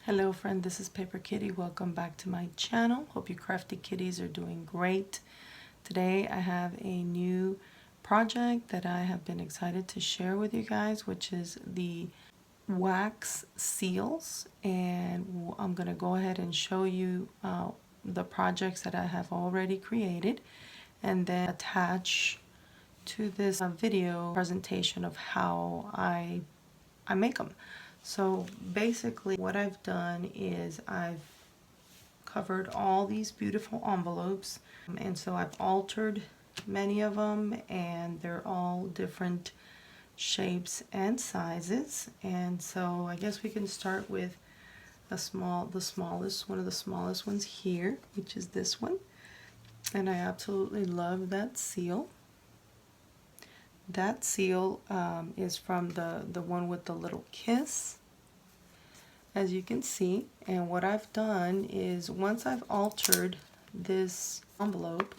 Hello friend, this is Paper Kitty. Welcome back to my channel. Hope you crafty kitties are doing great. Today I have a new project that I have been excited to share with you guys, which is the wax seals. And I'm going to go ahead and show you the projects that I have already created and then attach to this video presentation of how I make them. So basically what I've done is I've covered all these beautiful envelopes, and so I've altered many of them, and they're all different shapes and sizes. And so I guess we can start with the smallest, one of the smallest ones here, which is this one. And I absolutely love that seal. That seal is from the one with the little kiss, as you can see. And what I've done is, once I've altered this envelope,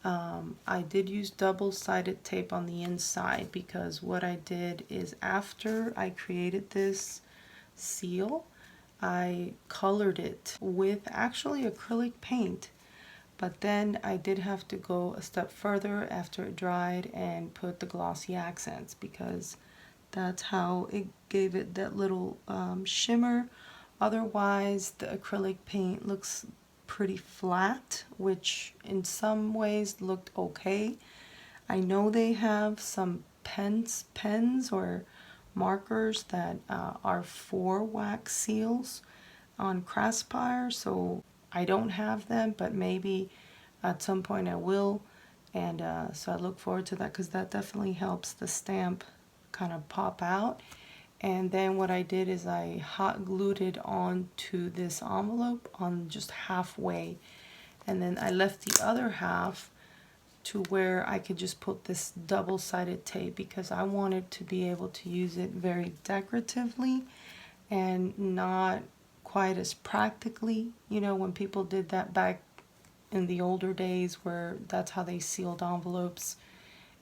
I did use double-sided tape on the inside, because what I did is, after I created this seal, I colored it with actually acrylic paint. But then I did have to go a step further after it dried and put the glossy accents, because that's how it gave it that little shimmer. Otherwise, the acrylic paint looks pretty flat, which in some ways looked okay. I know they have some pens or markers that are for wax seals on Craspire, so I don't have them, but maybe at some point I will. And so I look forward to that, because that definitely helps the stamp kind of pop out. And then what I did is I hot glued it onto this envelope on just halfway, and then I left the other half to where I could just put this double-sided tape, because I wanted to be able to use it very decoratively and not quite as practically. You know, when people did that back in the older days, where that's how they sealed envelopes,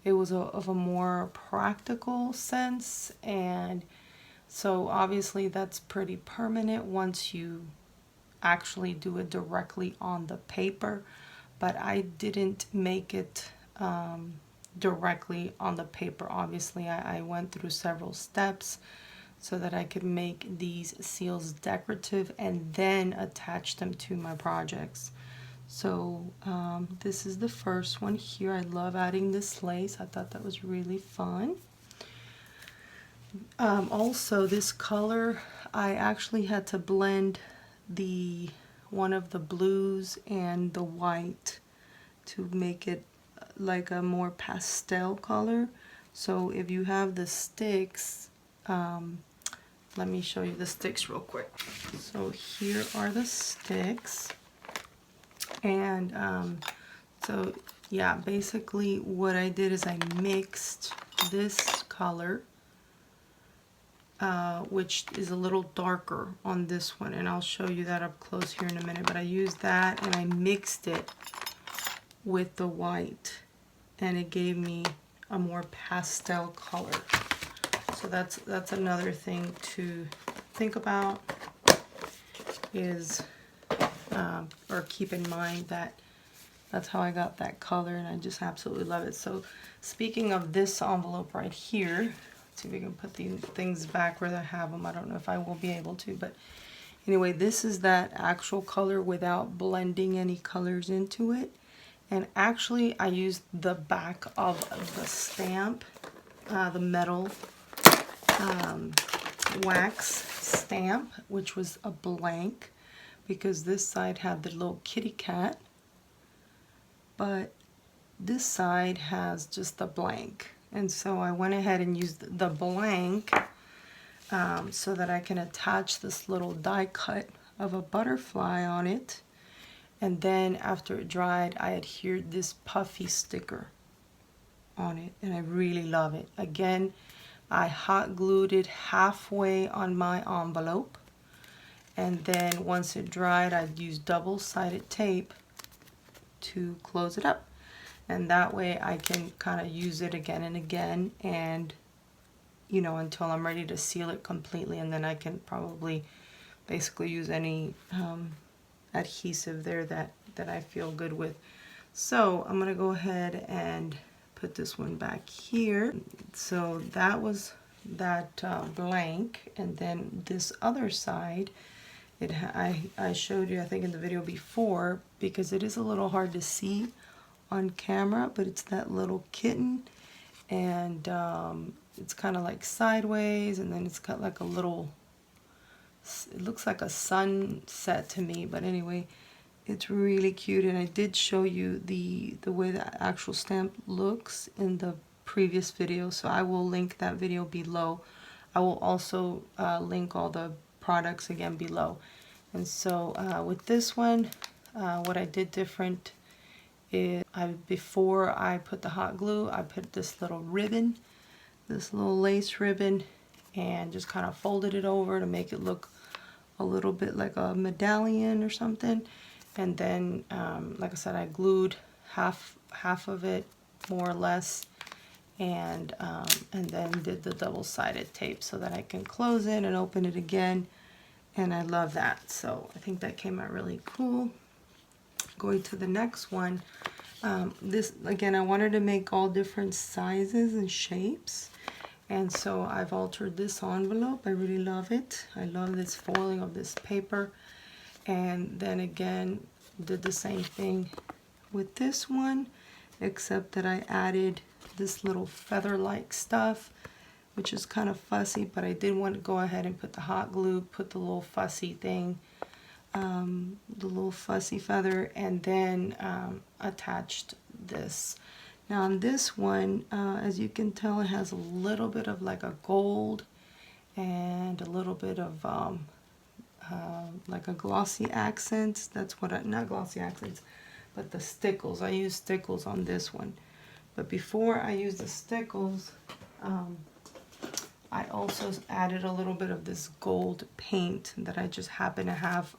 it was of a more practical sense. And so obviously that's pretty permanent once you actually do it directly on the paper, but I didn't make it directly on the paper. Obviously I went through several steps so that I could make these seals decorative and then attach them to my projects. So this is the first one here. I love adding this lace. I thought that was really fun. Also, this color, I actually had to blend one of the blues and the white to make it like a more pastel color. So if you have the sticks, let me show you the sticks real quick. So here are the sticks. And so yeah, basically what I did is I mixed this color, which is a little darker on this one, and I'll show you that up close here in a minute. But I used that and I mixed it with the white, and it gave me a more pastel color. So that's another thing to think about, is or keep in mind that that's how I got that color, and I just absolutely love it. So speaking of this envelope right here, let's see if we can put these things back where I have them. I don't know if I will be able to, but anyway, this is that actual color without blending any colors into it. And actually I used the back of the stamp, the metal wax stamp, which was a blank, because this side had the little kitty cat, but this side has just the blank. And so I went ahead and used the blank so that I can attach this little die cut of a butterfly on it. And then after it dried, I adhered this puffy sticker on it, and I really love it. Again, I hot glued it halfway on my envelope, and then once it dried, I'd use double-sided tape to close it up. And that way I can kind of use it again and again, and you know, until I'm ready to seal it completely, and then I can probably basically use any adhesive there that I feel good with. So I'm gonna go ahead and put this one back here. So that was that blank, and then this other side, I showed you I think in the video before, because it is a little hard to see on camera, but it's that little kitten, and it's kind of like sideways, and then it's got like a little, it looks like a sunset to me, but anyway, it's really cute. And I did show you the way the actual stamp looks in the previous video, so I will link that video below. I will also link all the products again below. And so with this one, what I did different is before I put the hot glue, I put this little ribbon, this little lace ribbon, and just kind of folded it over to make it look a little bit like a medallion or something. And then like I said, I glued half of it more or less, and then did the double-sided tape so that I can close it and open it again, and I love that. So I think that came out really cool. Going to the next one, this again, I wanted to make all different sizes and shapes, and so I've altered this envelope. I really love it. I love this foiling of this paper. And then again, did the same thing with this one, except that I added this little feather-like stuff, which is kind of fussy, but I did want to go ahead and put the hot glue, put the little fussy thing, the little fussy feather, and then attached this. Now on this one, as you can tell, it has a little bit of like a gold and a little bit of like a glossy accent. That's what not glossy accents, but the stickles. I use stickles on this one. But before I use the stickles, I also added a little bit of this gold paint that I just happen to have.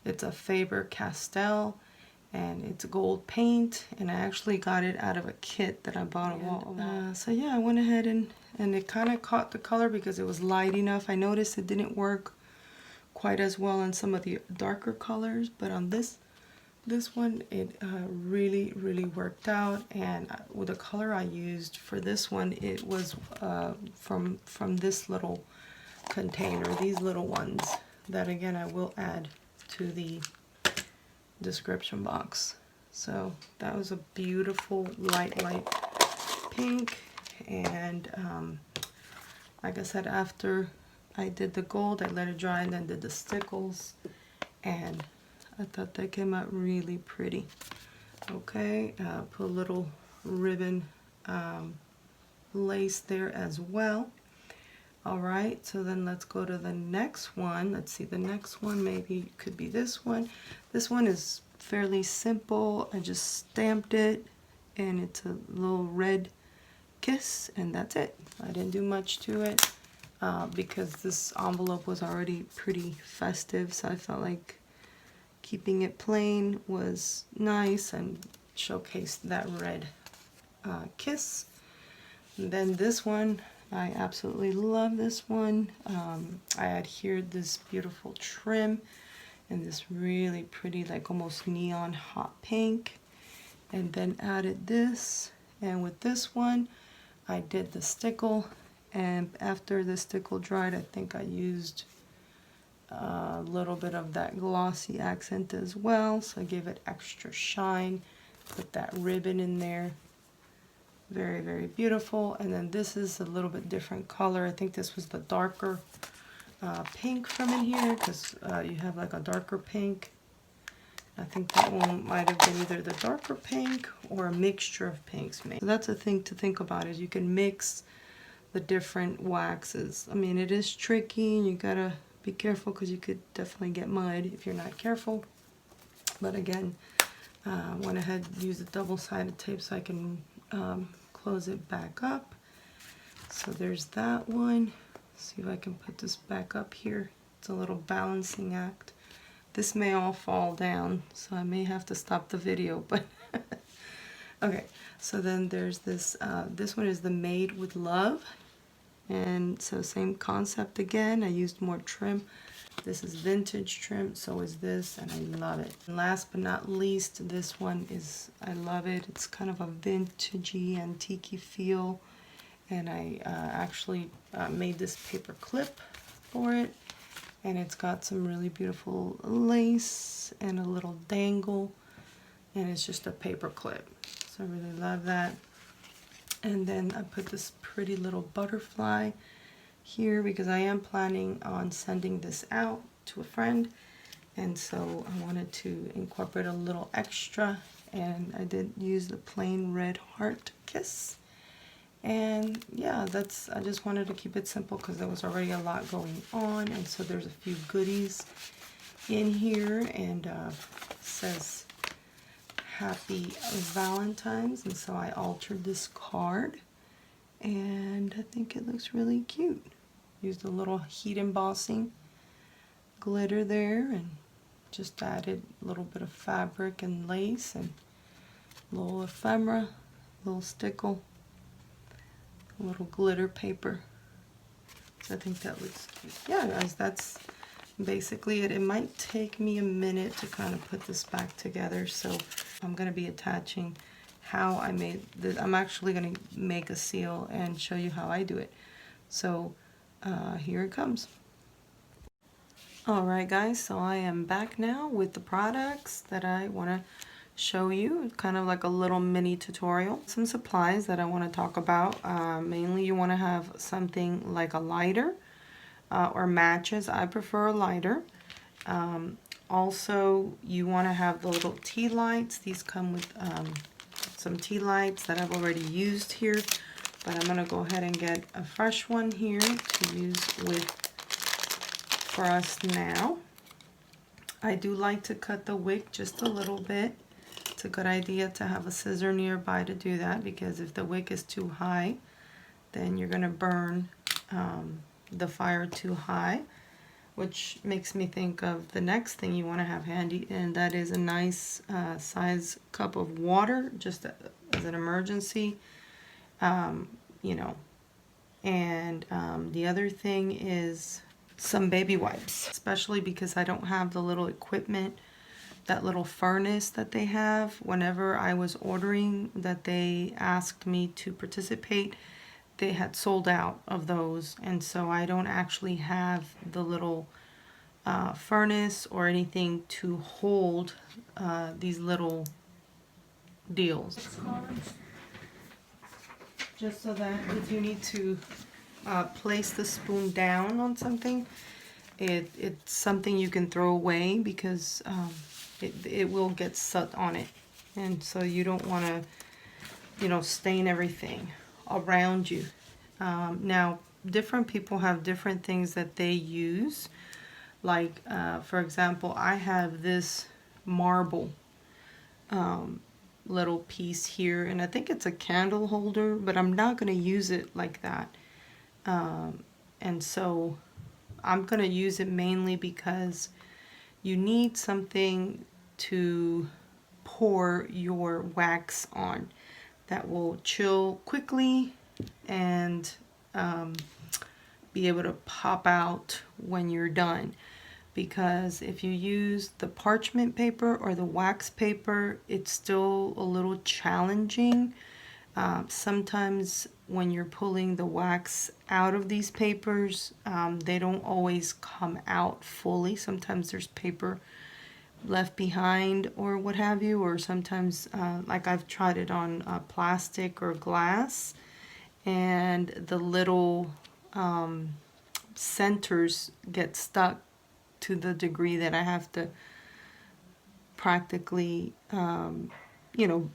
It's a Faber-Castell, and it's gold paint, and I actually got it out of a kit that I bought a while. So yeah, I went ahead and it kind of caught the color because it was light enough. I noticed it didn't work quite as well on some of the darker colors, but on this one it really worked out. And with the color I used for this one, it was from this little container, these little ones that again I will add to the description box. So that was a beautiful light pink. And like I said, after I did the gold, I let it dry and then did the stickles, and I thought that came out really pretty. Okay, put a little ribbon lace there as well. Alright, so then let's go to the next one. Let's see, the next one maybe could be this one. This one is fairly simple. I just stamped it, and it's a little red kiss, and that's it. I didn't do much to it. Because this envelope was already pretty festive, so I felt like keeping it plain was nice and showcased that red kiss. And then this one, I absolutely love this one. I adhered this beautiful trim in this really pretty, like almost neon hot pink, and then added this. And with this one, I did the stickle. And after the stickle dried, I think I used a little bit of that glossy accent as well. So I gave it extra shine. Put that ribbon in there. Very beautiful. And then this is a little bit different color. I think this was the darker pink from in here, because you have like a darker pink. I think that one might have been either the darker pink or a mixture of pinks. Maybe. So that's a thing to think about, is you can mix the different waxes. I mean, it is tricky, and you gotta be careful because you could definitely get mud if you're not careful. But again, went ahead and used the double-sided tape so I can close it back up. So there's that one. See if I can put this back up here. It's a little balancing act. This may all fall down, so I may have to stop the video, but okay. So then there's this, this one is the Made with Love. And so same concept again. I used more trim. This is vintage trim, so is this, and I love it. And last but not least, this one is, I love it. It's kind of a vintagey, antique feel, and I actually made this paper clip for it, and it's got some really beautiful lace and a little dangle, and it's just a paper clip. So I really love that. And then I put this pretty little butterfly here because I am planning on sending this out to a friend, and so I wanted to incorporate a little extra, and I did use the plain red heart kiss. And yeah, that's, I just wanted to keep it simple because there was already a lot going on, and so there's a few goodies in here, and says Happy Valentine's, and so I altered this card, and I think it looks really cute. Used a little heat embossing glitter there, and just added a little bit of fabric and lace, and a little ephemera, a little stickle, a little glitter paper. So I think that looks cute. Yeah, guys, that's basically it. It might take me a minute to kind of put this back together, so I'm going to be attaching how I made this. I'm actually going to make a seal and show you how I do it. So here it comes. Alright guys, so I am back now with the products that I want to show you. It's kind of like a little mini tutorial. Some supplies that I want to talk about. Mainly you want to have something like a lighter or matches. I prefer a lighter. Also you want to have the little tea lights. These come with some tea lights that I've already used here, but I'm going to go ahead and get a fresh one here to use for us now. I do like to cut the wick just a little bit. It's a good idea to have a scissor nearby to do that, because if the wick is too high, then you're going to burn the fire too high, which makes me think of the next thing you want to have handy, and that is a nice size cup of water, just as an emergency. You know, and the other thing is some baby wipes, especially because I don't have the little equipment, that little furnace that they have. Whenever I was ordering that they asked me to participate, they had sold out of those, and so I don't actually have the little furnace or anything to hold these little deals. Just so that if you need to place the spoon down on something, it's something you can throw away, because it will get soot on it, and so you don't want to, you know, stain everything around you. Now different people have different things that they use, like for example, I have this marble little piece here, and I think it's a candle holder, but I'm not going to use it like that. And so I'm going to use it mainly because you need something to pour your wax on that will chill quickly and be able to pop out when you're done. Because if you use the parchment paper or the wax paper, it's still a little challenging. Sometimes when you're pulling the wax out of these papers, they don't always come out fully. Sometimes there's paper left behind or what have you, or sometimes like I've tried it on plastic or glass, and the little centers get stuck to the degree that I have to practically, you know,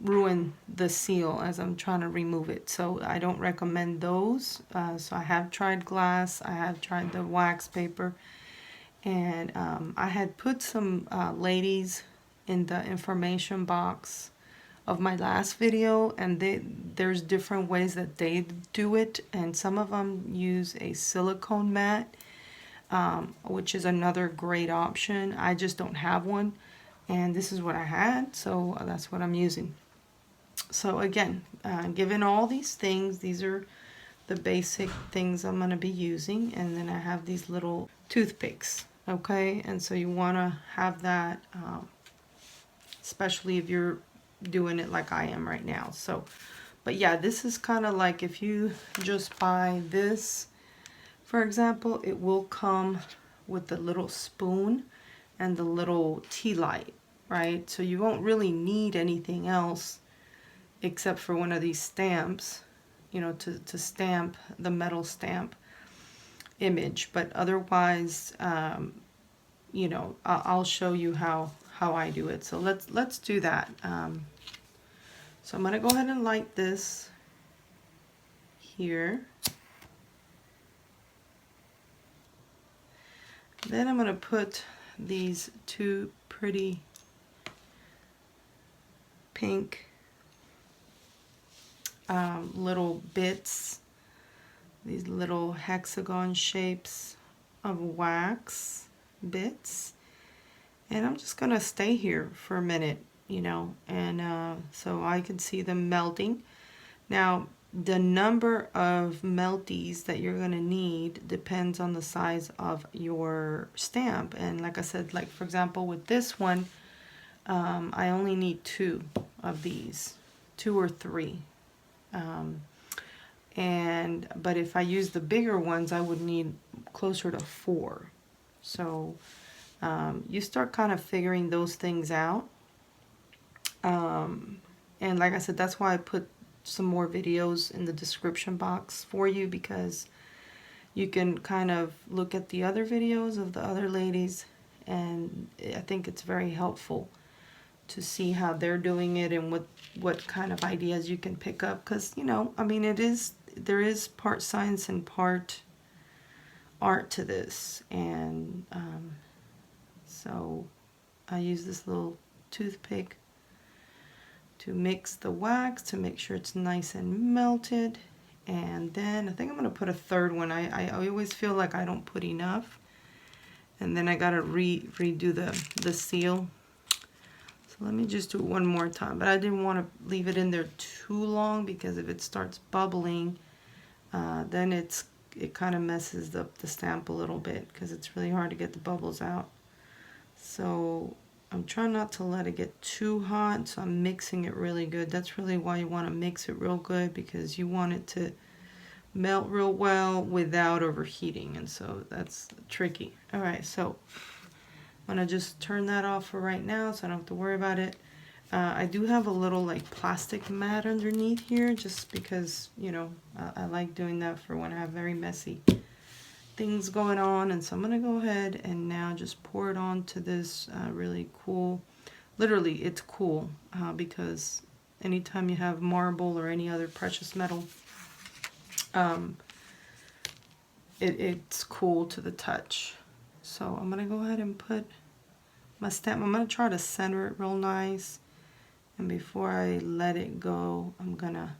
ruin the seal as I'm trying to remove it. So I don't recommend those. So I have tried glass, I have tried the wax paper, and I had put some ladies in the information box of my last video, and there's different ways that they do it, and some of them use a silicone mat, which is another great option. I just don't have one, and this is what I had, so that's what I'm using. So again, given all these things, these are the basic things I'm going to be using, and then I have these little toothpicks, okay? And so you want to have that, especially if you're doing it like I am right now. So, but yeah, this is kind of like if you just buy this, for example, it will come with the little spoon and the little tea light, right? So you won't really need anything else except for one of these stamps, you know, to stamp the metal stamp image. But otherwise, you know, I'll show you how I do it. So let's do that. So I'm gonna go ahead and light this here. Then I'm gonna put these two pretty pink little bits, these little hexagon shapes of wax bits, and I'm just gonna stay here for a minute, you know, and so I can see them melting. Now the number of melties that you're gonna need depends on the size of your stamp, and like I said, like for example with this one, I only need 2 of these, 2 or 3. But if I use the bigger ones, I would need closer to 4. So you start kind of figuring those things out. And like I said, that's why I put some more videos in the description box for you, because you can kind of look at the other videos of the other ladies, and I think it's very helpful to see how they're doing it and what kind of ideas you can pick up, because you know, I mean, there is part science and part art to this, and so I use this little toothpick to mix the wax to make sure it's nice and melted, and then I think I'm gonna put a third one. I always feel like I don't put enough, and then I gotta redo the seal. Let me just do it one more time, but I didn't want to leave it in there too long, because if it starts bubbling, then it kind of messes up the stamp a little bit, because it's really hard to get the bubbles out. So I'm trying not to let it get too hot, so I'm mixing it really good. That's really why you want to mix it real good, because you want it to melt real well without overheating, and so that's tricky. All right, so I'm gonna just turn that off for right now, so I don't have to worry about it. I do have a little like plastic mat underneath here, just because, you know, I like doing that for when I have very messy things going on. And so I'm gonna go ahead and now just pour it onto this really cool, literally it's cool, because anytime you have marble or any other precious metal, it's cool to the touch. So I'm gonna go ahead and put my stamp. I'm gonna try to center it real nice, and before I let it go, I'm gonna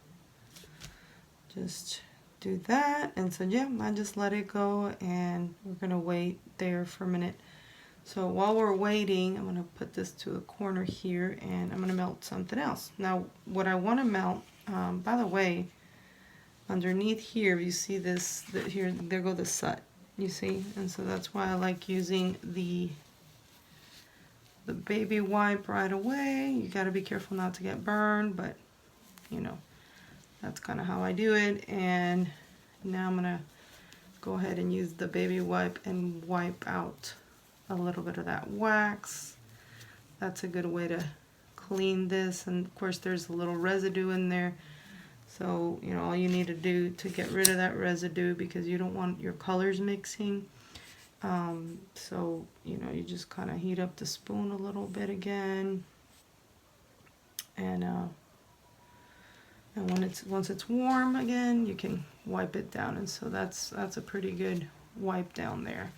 just do that. And so yeah, I just let it go, and we're gonna wait there for a minute. So while we're waiting, I'm gonna put this to a corner here, and I'm gonna melt something else. Now what I want to melt, by the way, underneath here, you see this, here, there go the soot, you see, and so that's why I like using the baby wipe right away. You got to be careful not to get burned, but you know, that's kind of how I do it. And now I'm gonna go ahead and use the baby wipe and wipe out a little bit of that wax. That's a good way to clean this, and of course there's a little residue in there, so you know, all you need to do to get rid of that residue, because you don't want your colors mixing, so you know, you just kind of heat up the spoon a little bit again, and once it's warm again, you can wipe it down. And so that's a pretty good wipe down there.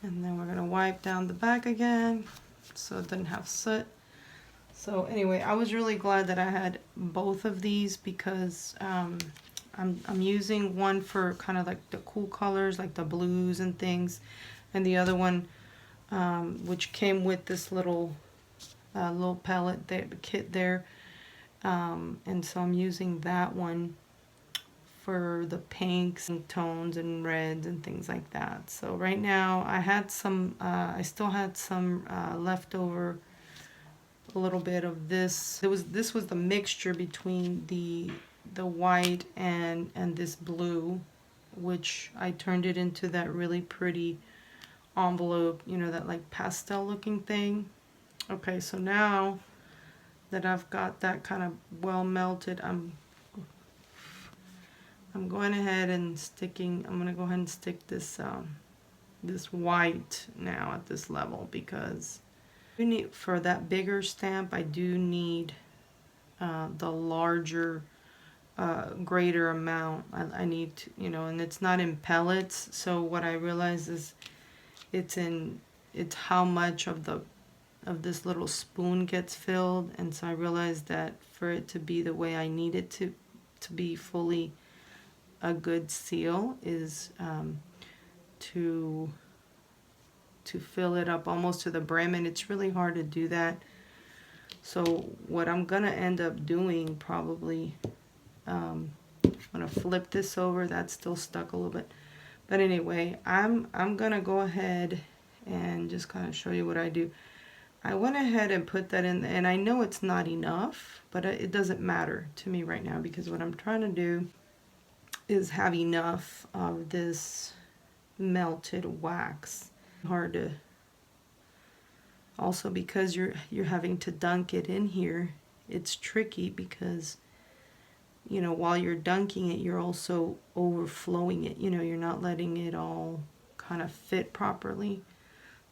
And then we're gonna wipe down the back again so it doesn't have soot. So anyway, I was really glad that I had both of these, because I'm using one for kind of like the cool colors, like the blues and things, and the other one, which came with this little palette kit there, and so I'm using that one for the pinks and tones and reds and things like that. So right now I had some, I still had some left over, a little bit of this. This was the mixture between the white and this blue, which I turned it into that really pretty envelope, you know, that like pastel looking thing. Okay, so now that I've got that kind of well melted, I'm going ahead and I'm gonna go ahead and stick this this white now at this level, because you need, for that bigger stamp, I do need the larger greater amount. I need to, you know, and it's not in pellets, so what I realize is it's how much of this little spoon gets filled, and so I realized that for it to be the way I need it to be fully a good seal is to fill it up almost to the brim, and it's really hard to do that. So what I'm gonna end up doing probably, I'm gonna flip this over. That's still stuck a little bit, but anyway, I'm gonna go ahead and just kind of show you what I do. I went ahead and put that in, and I know it's not enough, but it doesn't matter to me right now, because what I'm trying to do is have enough of this melted wax. Hard to, also because you're having to dunk it in here, it's tricky because, you know, while you're dunking it, you're also overflowing it. You know, you're not letting it all kind of fit properly.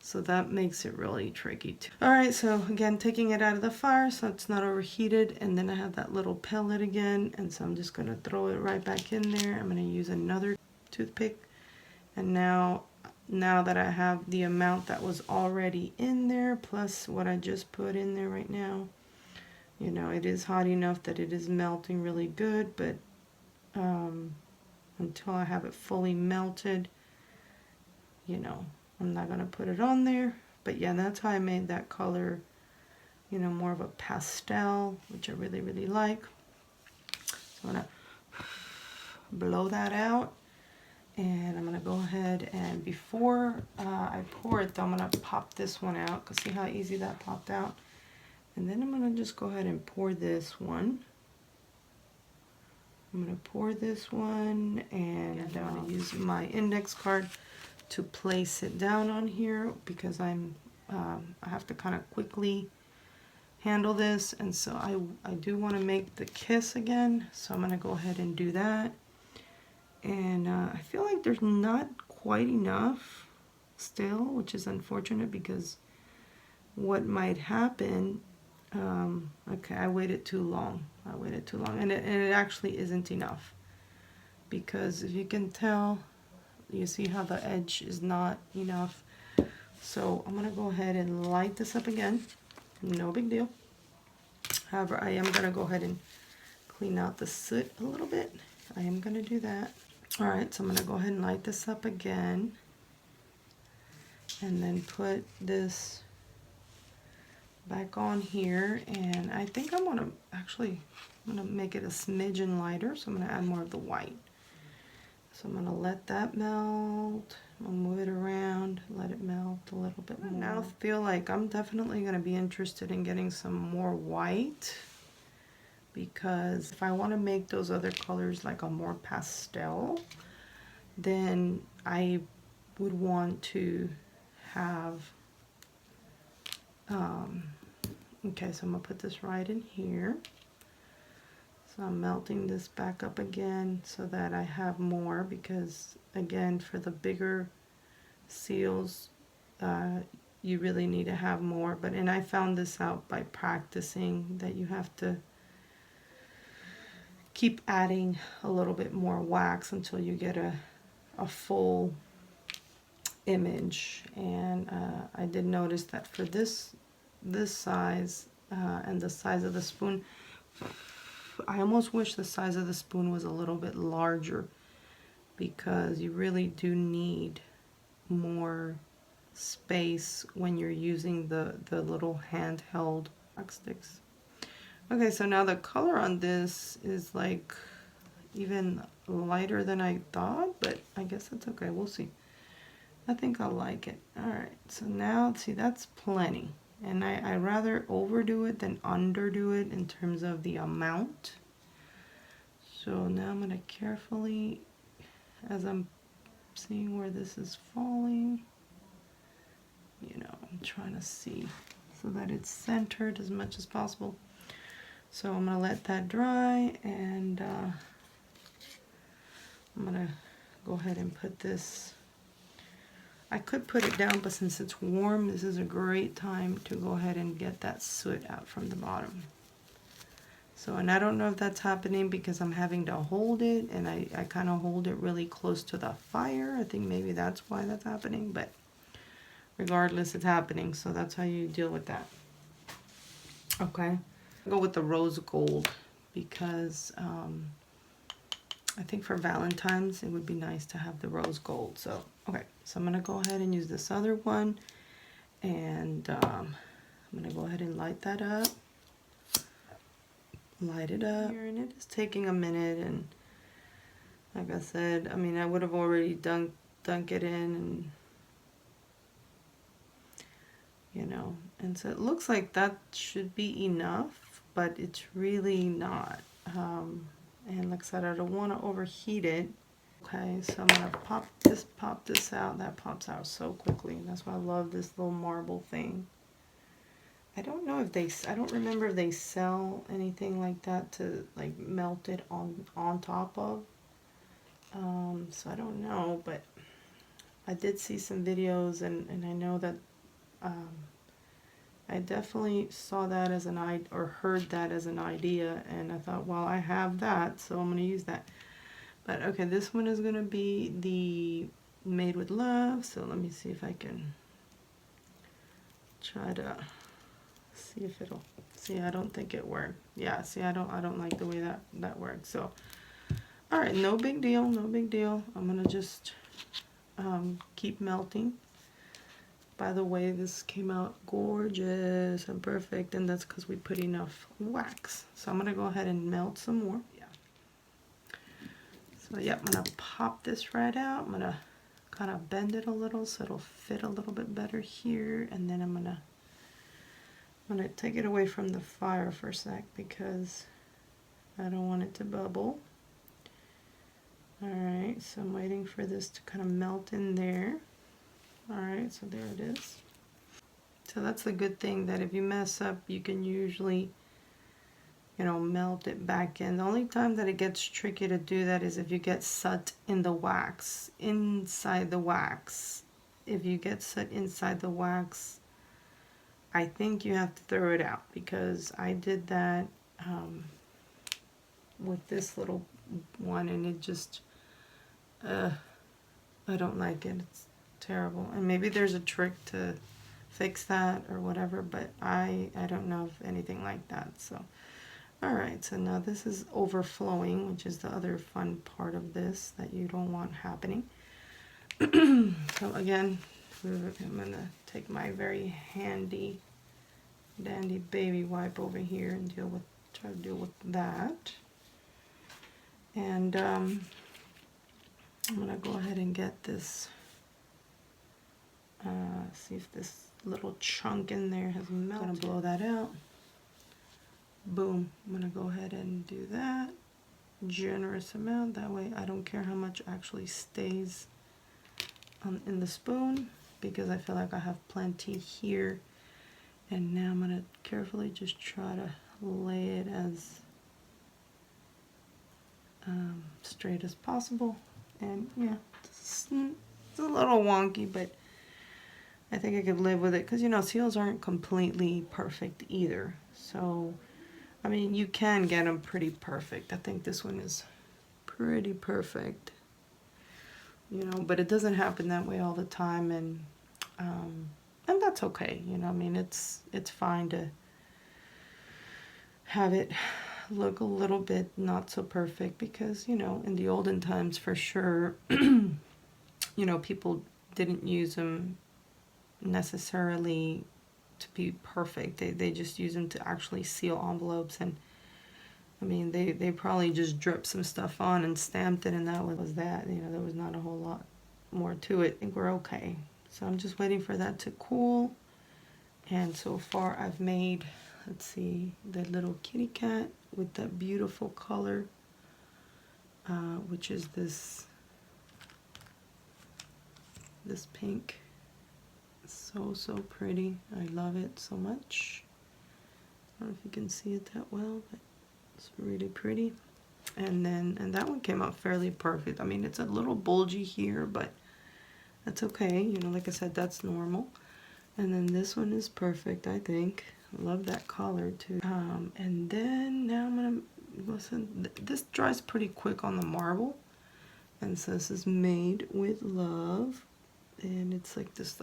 So that makes it really tricky too. All right, so again, taking it out of the fire so it's not overheated, and then I have that little pellet again, and so I'm just gonna throw it right back in there. I'm gonna use another toothpick, and now that I have the amount that was already in there, plus what I just put in there right now, you know, it is hot enough that it is melting really good, but until I have it fully melted, you know, I'm not going to put it on there. But yeah, that's how I made that color, you know, more of a pastel, which I really, really like. So I'm going to blow that out. And I'm going to go ahead and before I pour it, though, I'm going to pop this one out, because see how easy that popped out. And then I'm going to just go ahead and pour this one. I'm going to pour this one, and I'm going to use my index card to place it down on here, because I have to kind of quickly handle this, and so I do want to make the kiss again, so I'm going to go ahead and do that. And I feel like there's not quite enough still, which is unfortunate, because what might happen, okay, I waited too long. And it actually isn't enough, because if you can tell, you see how the edge is not enough. So I'm gonna go ahead and light this up again. No big deal. However, I am gonna go ahead and clean out the soot a little bit. I am gonna do that. All right, so I'm gonna go ahead and light this up again, and then put this back on here. And I think I'm gonna make it a smidgen lighter, so I'm gonna add more of the white. So I'm gonna let that melt. I'll move it around, let it melt a little bit more. Now I feel like I'm definitely gonna be interested in getting some more white, because if I want to make those other colors like a more pastel, then I would want to have, okay, so I'm gonna put this right in here. So I'm melting this back up again so that I have more, because again, for the bigger seals, you really need to have more. And I found this out by practicing, that you have to keep adding a little bit more wax until you get a full image. And I did notice that for this size and the size of the spoon, I almost wish the size of the spoon was a little bit larger, because you really do need more space when you're using the little handheld wax sticks. Okay, so now the color on this is like, even lighter than I thought, but I guess that's okay. We'll see. I think I'll like it. Alright, so now, see, that's plenty. And I rather overdo it than underdo it in terms of the amount. So now I'm going to carefully, as I'm seeing where this is falling, you know, I'm trying to see so that it's centered as much as possible. So I'm going to let that dry, and I'm going to go ahead and put this. I could put it down, but since it's warm, this is a great time to go ahead and get that soot out from the bottom. So, and I don't know if that's happening because I'm having to hold it, and I kind of hold it really close to the fire. I think maybe that's why that's happening, but regardless, it's happening. So that's how you deal with that. Okay. I'll go with the rose gold because I think for Valentine's, it would be nice to have the rose gold. So, okay, so I'm going to go ahead and use this other one, and I'm going to go ahead and light that up. Light it up. And it is taking a minute, and like I said, I mean, I would have already dunk it in, and you know, and so it looks like that should be enough, but it's really not. And like I said, I don't want to overheat it. Okay, so I'm gonna pop this out. That pops out so quickly. That's why I love this little marble thing. I don't know if I don't remember if they sell anything like that to like melt it on top of. So I don't know, but I did see some videos, and I know that I definitely saw that as an idea, or heard that as an idea, and I thought, well, I have that, so I'm going to use that. But okay, this one is going to be the Made with Love, so let me see if I can try to see if it'll, see, I don't think it worked. Yeah, see, I don't like the way that works. So, all right, no big deal, no big deal. I'm going to just keep melting. By the way, this came out gorgeous and perfect, and that's because we put enough wax. So I'm going to go ahead and melt some more. Yeah. So yeah, I'm going to pop this right out. I'm going to kind of bend it a little so it'll fit a little bit better here, and then I'm going to take it away from the fire for a sec because I don't want it to bubble. Alright, so I'm waiting for this to kind of melt in there. Alright, so there it is. So that's the good thing, that if you mess up, you can usually, you know, melt it back in. The only time that it gets tricky to do that is if you get soot in the wax, inside the wax. If you get soot inside the wax, I think you have to throw it out, because I did that with this little one, and it just, I don't like it. It's terrible. And maybe there's a trick to fix that or whatever, but I don't know of anything like that. So alright, so now this is overflowing, which is the other fun part of this that you don't want happening. So again, I'm gonna take my very handy dandy baby wipe over here and try to deal with that. And I'm gonna go ahead and get this, see if this little chunk in there has melted. I'm gonna blow that out. Boom. I'm gonna go ahead and do that. Generous amount, that way I don't care how much actually stays in the spoon, because I feel like I have plenty here. And now I'm gonna carefully just try to lay it as straight as possible. And yeah, it's a little wonky, but I think I could live with it, because you know, seals aren't completely perfect either. So I mean, you can get them pretty perfect. I think this one is pretty perfect, you know, but it doesn't happen that way all the time, and that's okay, you know. I mean, it's fine to have it look a little bit not so perfect, because you know, in the olden times, for sure, you know, people didn't use them necessarily to be perfect. They just use them to actually seal envelopes, and I mean, they probably just dripped some stuff on and stamped it, and that was that. You know, there was not a whole lot more to it. I think we're okay. So I'm just waiting for that to cool. And so far I've made, let's see, the little kitty cat with that beautiful color, which is this pink. So pretty. I love it so much. I don't know if you can see it that well, but it's really pretty. And that one came out fairly perfect. I mean, it's a little bulgy here, but that's okay. You know, like I said, that's normal. And then this one is perfect, I think. I love that color too. And then now I'm gonna listen. This dries pretty quick on the marble, and so this is Made with Love, and it's like this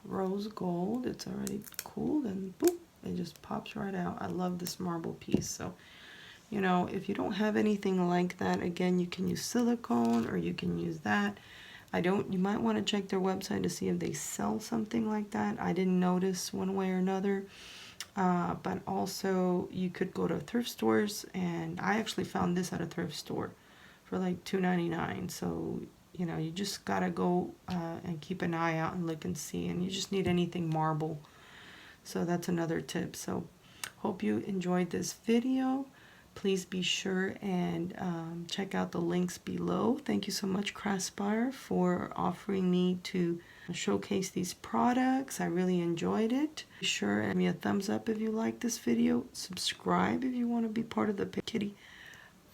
rose gold. It's already cooled, and boop, it just pops right out. I love this marble piece. So, you know, if you don't have anything like that, again, you can use silicone or you can use that. You might want to check their website to see if they sell something like that. I didn't notice one way or another. But also you could go to thrift stores, and I actually found this at a thrift store for like $2.99. So, you know, you just gotta go and keep an eye out and look and see, and you just need anything marble. So that's another tip. So hope you enjoyed this video. Please be sure and check out the links below. Thank you so much, Craspire, for offering me to showcase these products. I really enjoyed it. Be sure and give me a thumbs up if you like this video. Subscribe if you want to be part of the Kitty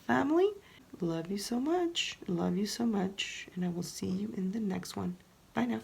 family. Love you so much. Love you so much. And I will see you in the next one. Bye now.